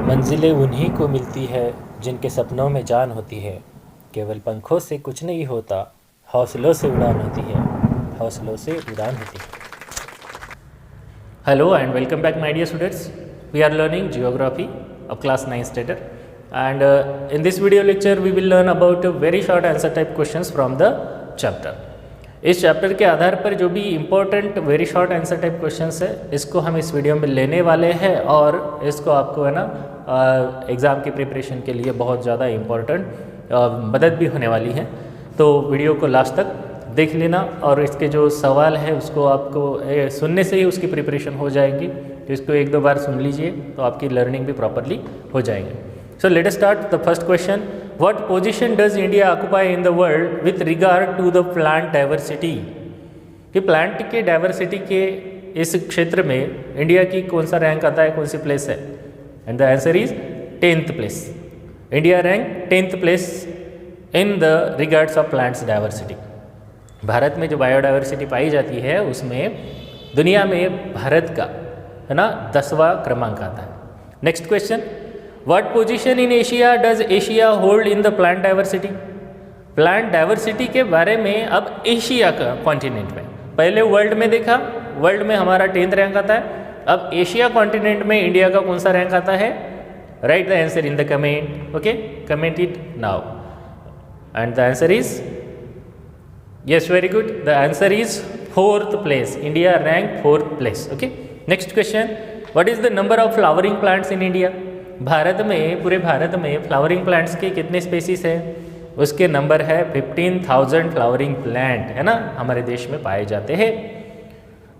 मंजिलें उन्हीं को मिलती है जिनके सपनों में जान होती है। केवल पंखों से कुछ नहीं होता, हौसलों से उड़ान होती है, हौसलों से उड़ान होती है। Hello and welcome back my dear students. We are learning geography of class 9 standard and in this video lecture we will learn about very short answer type questions from the chapter. इस chapter के आधार पर जो भी important very short answer type questions है इसको हम इस video में लेने वाले हैं और इसको आपको है ना एग्ज़ाम की प्रिपरेशन के लिए बहुत ज़्यादा इम्पोर्टेंट मदद भी होने वाली है। तो वीडियो को लास्ट तक देख लेना और इसके जो सवाल है उसको आपको सुनने से ही उसकी प्रिपरेशन हो जाएगी। तो इसको एक दो बार सुन लीजिए तो आपकी लर्निंग भी प्रॉपरली हो जाएगी। So let us start the first question. What position does India occupy in the world with regard to the plant diversity? कि प्लांट के डाइवर्सिटी के इस क्षेत्र में इंडिया की कौन सा रैंक आता है, कौन सी प्लेस है? And the answer is 10th place. India rank 10th place in the regards of plants diversity. Bharat में जो बायोडाइवर्सिटी पाई जाती है उसमें दुनिया में भारत का है ना 10वां क्रमांक आता है। Next question, What position in Asia does Asia hold in the plant diversity? Plant diversity के बारे में अब एशिया का कॉन्टिनेंट में, पहले वर्ल्ड में देखा, वर्ल्ड में हमारा 10th रैंक आता है। अब एशिया कॉन्टिनेंट में इंडिया का कौन सा रैंक आता है? Right the answer in the comment. Okay, comment it now and the answer is yes, very good, the answer is 4th place. India rank 4th place. Okay, next question, what is the number of flowering plants in India? Bharat में, पूरे भारत में flowering plants के कितने species हैं? उसके number है 15,000 flowering plant है ना हमारे देश में पाए जाते हैं।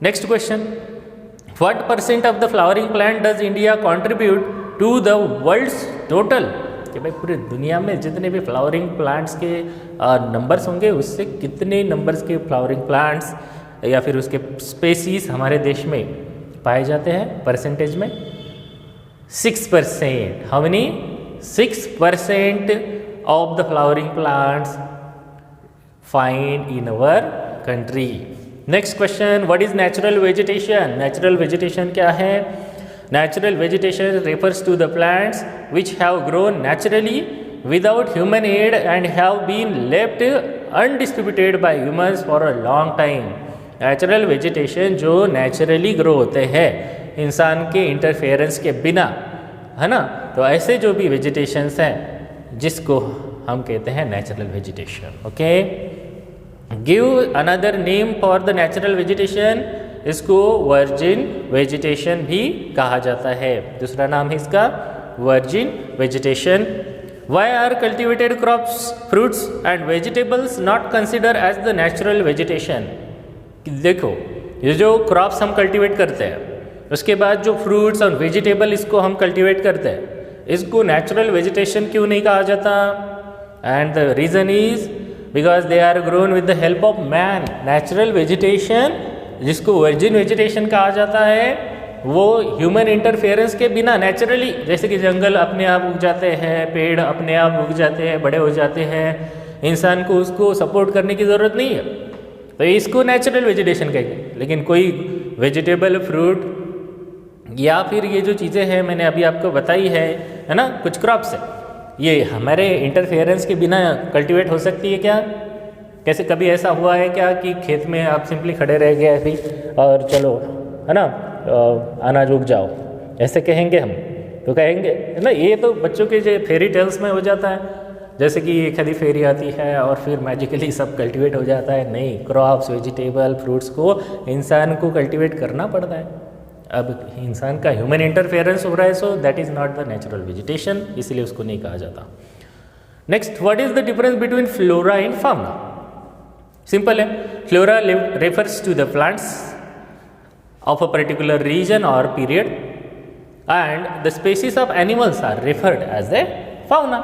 Next question, what percent of the flowering plant does India contribute to the world's total? कि भाई पूरे दुनिया में जितने भी फ्लावरिंग प्लांट्स के नंबर्स होंगे उससे कितने नंबर्स के फ्लावरिंग प्लांट्स या फिर उसके स्पेसीज हमारे देश में पाए जाते हैं परसेंटेज में? 6%. How many? 6% of the flowering plants find in our country. Next question, what is natural vegetation? Natural vegetation क्या है? Natural vegetation refers to the plants which have grown naturally without human aid and have been left undistributed by humans for a long time. Natural vegetation जो naturally grow होते हैं इंसान के interference के बिना, है ना, तो ऐसे जो भी वेजिटेशंस हैं जिसको हम कहते हैं natural vegetation. Okay, give another name for the natural vegetation. इसको वर्जिन वेजिटेशन भी कहा जाता है। दूसरा नाम है इसका virgin vegetation. Why are cultivated crops, fruits and vegetables not consider as the natural vegetation? देखो, ये जो क्रॉप्स हम कल्टिवेट करते हैं उसके बाद जो फ्रूट्स और वेजिटेबल इसको हम कल्टिवेट करते हैं इसको नेचुरल वेजिटेशन क्यों नहीं कहा जाता? And the reason is because they are grown with the help of man. Natural vegetation जिसको वर्जिन वेजिटेशन कहा जाता है वो ह्यूमन इंटरफेरेंस के बिना नेचुरली, जैसे कि जंगल अपने आप उग जाते हैं, पेड़ अपने आप उग जाते हैं, बड़े हो जाते हैं, इंसान को उसको सपोर्ट करने की ज़रूरत नहीं है, तो इसको नेचुरल वेजिटेशन कहेंगे। लेकिन कोई वेजिटेबल, फ्रूट या फिर ये जो चीज़ें हैं मैंने अभी आपको बताई है ना, कुछ क्रॉप्स है, ये हमारे इंटरफेरेंस के बिना कल्टीवेट हो सकती है क्या? कैसे कभी ऐसा हुआ है क्या कि खेत में आप सिंपली खड़े रह गए ऐसे और चलो है ना अनाज उग जाओ, ऐसे कहेंगे हम? तो कहेंगे है ना, ये तो बच्चों के जो फेरी टेल्स में हो जाता है, जैसे कि एक आधी फेरी आती है और फिर मैजिकली सब कल्टीवेट हो जाता है। नहीं, क्रॉप्स, वेजिटेबल, फ्रूट्स को इंसान को कल्टीवेट करना पड़ता है। अब इंसान का ह्यूमन इंटरफेरेंस हो रहा है, so that is not the natural vegetation, इसलिए उसको नहीं कहा जाता। Next, what is the difference between flora and fauna? Simple है, flora refers to the plants of a particular region और period and the species of animals are referred as a fauna.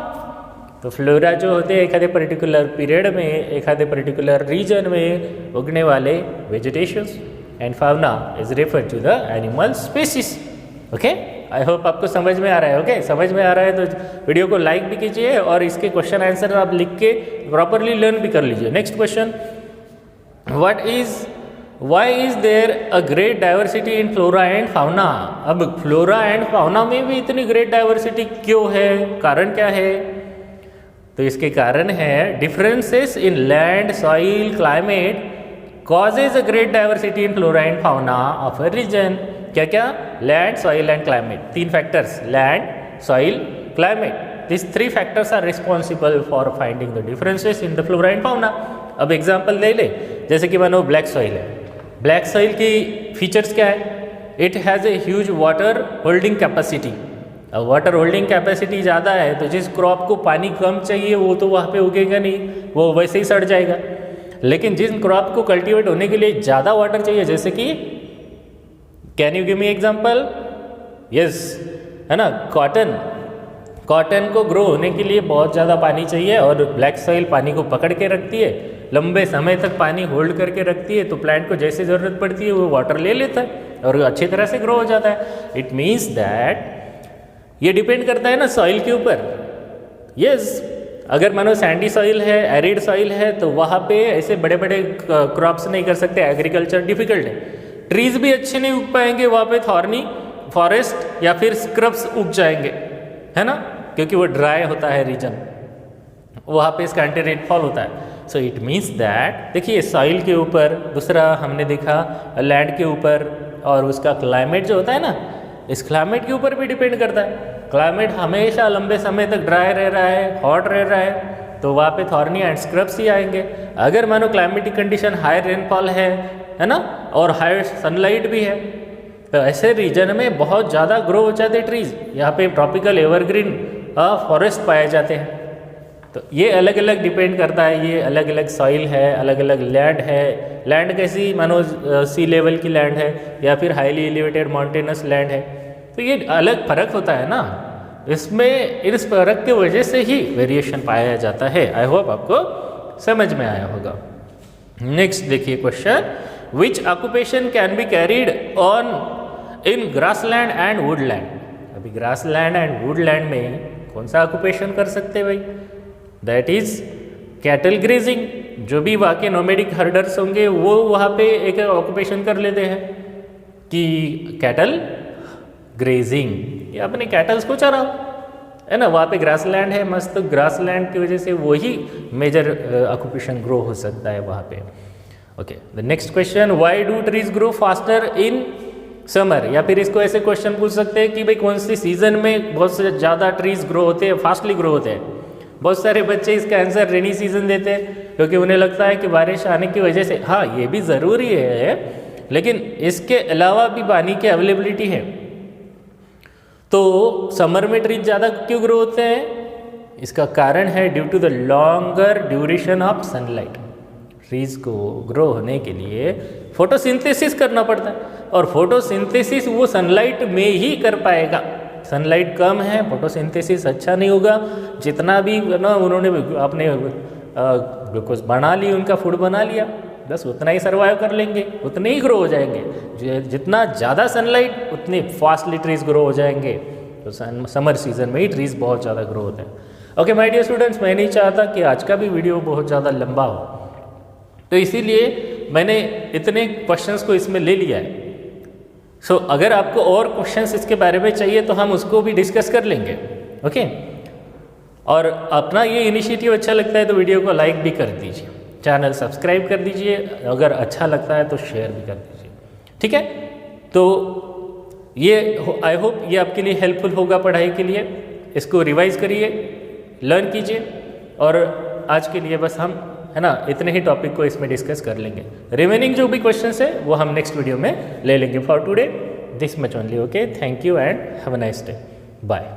तो flora जो होते हैं एक आधे particular period में, एक आधे पर्टिकुलर रीजन में उगने वाले vegetations, and fauna is refer to the animal species. Okay, I hope आपको समझ में आ रहा है। ओके, समझ में आ रहा है तो वीडियो को लाइक भी कीजिए और इसके क्वेश्चन आंसर आप लिख के प्रॉपरली लर्न भी कर लीजिए। Next question, what is why is there a great diversity in flora and fauna. अब फ्लोरा एंड फाउना में भी इतनी ग्रेट डाइवर्सिटी क्यों है, कारण क्या है? तो इसके कारण है differences in land soil climate causes a great diversity in flora and fauna of a region. क्या क्या? Land, soil and climate, 3 factors, land, soil, climate. These 3 factors are responsible for finding the differences in the flora and fauna. अब example ले ले, जैसे कि मानो black soil है। Black soil की फीचर्स क्या है? It has a huge water holding capacity. अब वाटर होल्डिंग कैपेसिटी ज़्यादा है तो जिस क्रॉप को पानी कम चाहिए वो तो वहाँ पे उगेगा नहीं, वो वैसे ही सड़ जाएगा। लेकिन जिस क्रॉप को कल्टीवेट होने के लिए ज़्यादा वाटर चाहिए, जैसे कि can you give me example? Yes, है ना, कॉटन। कॉटन को ग्रो होने के लिए बहुत ज़्यादा पानी चाहिए और ब्लैक सॉइल पानी को पकड़ के रखती है, लंबे समय तक पानी होल्ड करके रखती है, तो प्लांट को जैसे ज़रूरत पड़ती है वो वाटर ले लेता है और अच्छी तरह से ग्रो हो जाता है। इट मीन्स दैट ये डिपेंड करता है ना सॉइल के ऊपर। यस, अगर मानो सैंडी सॉइल है, एरिड सॉइल है, तो वहाँ पे ऐसे बड़े बड़े क्रॉप्स नहीं कर सकते, एग्रीकल्चर डिफिकल्ट है। ट्रीज भी अच्छे नहीं उग पाएंगे वहाँ पे, थॉर्नी फॉरेस्ट या फिर स्क्रब्स उग जाएंगे, है ना, क्योंकि वो ड्राई होता है रीजन, वहाँ पे स्कैंटी रेनफॉल होता है। सो इट मीन्स दैट देखिए सॉइल के ऊपर, दूसरा हमने देखा लैंड के ऊपर, और उसका क्लाइमेट जो होता है ना, इस क्लाइमेट के ऊपर भी डिपेंड करता है। क्लाइमेट हमेशा लंबे समय तक ड्राई रह रहा है, हॉट रह रहा है, तो वहाँ पे थॉर्नी एंड स्क्रब्स ही आएंगे। अगर मानो क्लाइमेटिक कंडीशन हाई रेनफॉल है ना, और हाई सनलाइट भी है, तो ऐसे रीजन में बहुत ज़्यादा ग्रो हो जाते ट्रीज। यहाँ पे ट्रॉपिकल एवरग्रीन फॉरेस्ट पाए जाते हैं। तो ये अलग अलग डिपेंड करता है, ये अलग अलग सॉइल है, अलग अलग लैंड है। लैंड कैसी, मानो सी लेवल की लैंड है या फिर हाईली एलिवेटेड माउंटेनस लैंड है, तो ये अलग फर्क होता है ना, इसमें इस फर्क की वजह से ही वेरिएशन पाया जाता है। आई होप आपको समझ में आया होगा। नेक्स्ट देखिए question, which occupation can be carried on in grassland and Woodland. अभी ग्रासलैंड एंड वुडलैंड में कौन सा ऑक्यूपेशन कर सकते हैं भाई? That is cattle grazing. जो भी वहाँ के नोमेडिक हर्डर्स होंगे वो वहाँ पे एक ऑक्यूपेशन कर लेते हैं कि कैटल ग्रेजिंग, ये अपने कैटल्स को चराओ, है ना। वहाँ पे ग्रासलैंड है मस्त, तो ग्रासलैंड की वजह से वही मेजर ऑक्यूपेशन ग्रो हो सकता है वहाँ पे। Okay, the next question, why do trees grow faster in summer. या फिर इसको ऐसे क्वेश्चन पूछ सकते हैं कि भाई कौन सी सीजन में बहुत से ज़्यादा ट्रीज ग्रो होते हैं, फास्टली ग्रो होते हैं। बहुत सारे बच्चे इसका आंसर रेनी सीजन देते हैं क्योंकि उन्हें लगता है कि बारिश आने की वजह से, हाँ ये भी ज़रूरी है, लेकिन इसके अलावा भी पानी की अवेलेबिलिटी है। तो समर में ट्रीज ज़्यादा क्यों ग्रो होते हैं? इसका कारण है due to the longer duration of sunlight. Trees को ग्रो होने के लिए फोटोसिंथेसिस करना पड़ता है, और फोटोसिंथेसिस वो सनलाइट में ही कर पाएगा। सनलाइट कम है, फोटोसिंथेसिस अच्छा नहीं होगा। जितना भी ना उन्होंने अपने ग्लूकोज बना ली, उनका फूड बना लिया, बस उतना ही सर्वाइव कर लेंगे, उतने ही ग्रो हो जाएंगे। जितना ज़्यादा सनलाइट उतने फास्टली ट्रीज ग्रो हो जाएंगे। तो समर सीजन में ही ट्रीज बहुत ज़्यादा ग्रो होते हैं। ओके माय डियर स्टूडेंट्स, मैं नहीं चाहता कि आज का भी वीडियो बहुत ज़्यादा लंबा हो, तो इसीलिए मैंने इतने क्वेश्चंस को इसमें ले लिया है। सो अगर आपको और क्वेश्चंस इसके बारे में चाहिए तो हम उसको भी डिस्कस कर लेंगे। ओके, और अपना ये इनिशिएटिव अच्छा लगता है तो वीडियो को लाइक भी कर दीजिए, चैनल सब्सक्राइब कर दीजिए, अगर अच्छा लगता है तो शेयर भी कर दीजिए, ठीक है। तो ये आई होप ये आपके लिए हेल्पफुल होगा पढ़ाई के लिए। इसको रिवाइज करिए, लर्न कीजिए, और आज के लिए बस हम, है ना, इतने ही टॉपिक को इसमें डिस्कस कर लेंगे। रिमेनिंग जो भी क्वेश्चंस है वो हम नेक्स्ट वीडियो में ले लेंगे। For today this much only. Okay, thank you and have a nice day, bye.